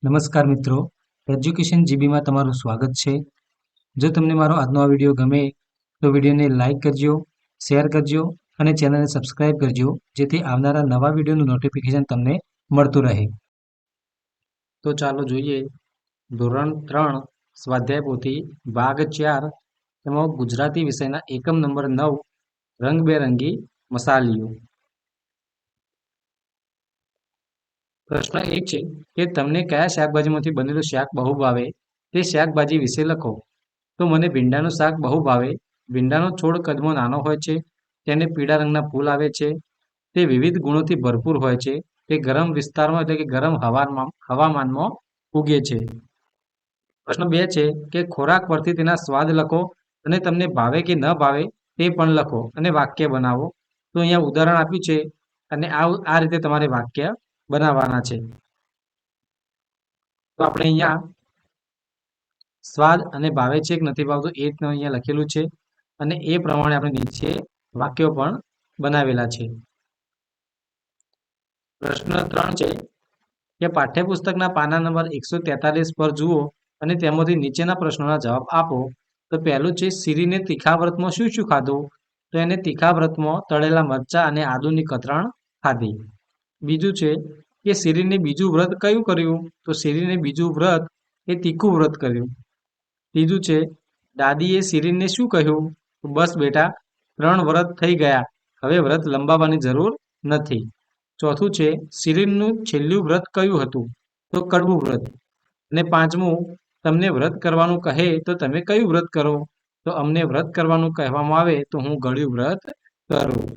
નમસ્કાર મિત્રો, એજ્યુકેશન જીબીમાં તમારું સ્વાગત છે. જો તમને મારો આજનો આ વિડીયો ગમે તો વિડીયોને લાઇક કરજો, શેર કરજો અને ચેનલને સબસ્ક્રાઇબ કરજો, જેથી આવનારા નવા વિડીયોનું નોટિફિકેશન તમને મળતું રહે. તો ચાલો જોઈએ ધોરણ 3 સ્વાધ્યાય પોથી ભાગ 4 એમાં ગુજરાતી વિષયના એકમ નંબર 9 રંગબેરંગી મસાલીઓ. પ્રશ્ન 1 છે કે તમને કયા શાકભાજીમાંથી બનેલું શાક બહુ ભાવે તે શાકભાજી વિશે લખો. તો મને ભીંડાનું શાક બહુ ભાવે. ભીંડાનો છોડ કદમાં નાનો હોય છે, તેને પીળા રંગના ફૂલ આવે છે, તે વિવિધ ગુણોથી ભરપૂર હોય છે, તે ગરમ વિસ્તારમાં એટલે કે ગરમ હવામાનમાં ઉગે છે. પ્રશ્ન 2 છે કે ખોરાક પરથી તેના સ્વાદ લખો અને તમને ભાવે કે ન ભાવે તે પણ લખો અને વાક્ય બનાવો. તો અહીંયા ઉદાહરણ આપ્યું છે અને આ રીતે તમારે વાક્ય બનાવવાના છે. તો આપણે અહીંયા સ્વાદ અને ભાવે છે કે નથી ભાવતું એ અહીંયા લખેલું છે અને એ પ્રમાણે આપણે નીચે વાક્યો પણ બનાવેલા છે. પ્રશ્ન 3 છે કે પાઠ્યપુસ્તકના પાના નંબર 143 પર જુઓ અને તેમાંથી નીચેના પ્રશ્નોના જવાબ આપો. તો પહેલું છે શીરીને તીખા વ્રતમાં શું શું ખાધું? તો એને તીખા વ્રતમાં તળેલા મરચાં અને આદુની કતરણ ખાધી. બીજું છે કે શીરીને બીજું વ્રત કયું કર્યું? તો શીરીને બીજું વ્રત એ તીખું વ્રત કર્યું. ત્રીજું છે દાદીએ શીરીને શું કહ્યું? તો બસ બેટા 3 વ્રત થઈ ગયા, હવે વ્રત લંબાવવાની જરૂર નથી. ચોથું છે શીરીનનું છેલ્લું વ્રત કયું હતું? તો કડવું વ્રત. અને પાંચમું તમને વ્રત કરવાનું કહે તો તમે કયું વ્રત કરો? તો અમને વ્રત કરવાનું કહેવામાં આવે તો હું ગળ્યું વ્રત કરું.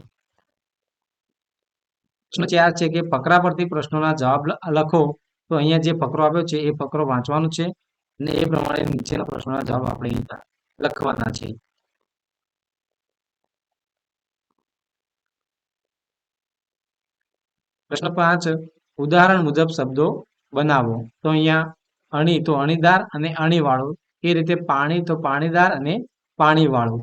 પ્રશ્ન 4 છે કે ફકરા પરથી પ્રશ્નોના જવાબ લખો. તો અહીંયા જે ફકરો આપ્યો છે એ ફકરો વાંચવાનો છે અને એ પ્રમાણે નીચેના પ્રશ્નોના જવાબ આપણે લખવાના છે. પ્રશ્ન 5 ઉદાહરણ મુજબ શબ્દો બનાવો. તો અહીંયા અણી તો અણીદાર અને અણીવાળું, એ રીતે પાણી તો પાણીદાર અને પાણીવાળું,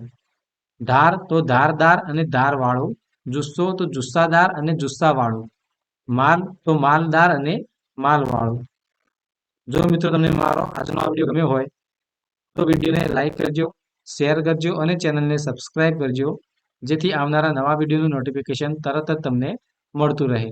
ધાર તો ધારદાર અને ધારવાળું, જુસ્સો તો જુસ્સાદાર અને જુસ્સાવાળું, માલ તો માલદાર અને માલવાળું. જો મિત્રો તમને મારો આજનો આ વિડીયો ગમ્યો હોય તો વિડીયોને લાઈક કરજો, શેર કરજો અને ચેનલને સબસ્ક્રાઇબ કરજો, જેથી આવનારા નવા વિડીયોનું નોટિફિકેશન તરત જ તમને મળતું રહે.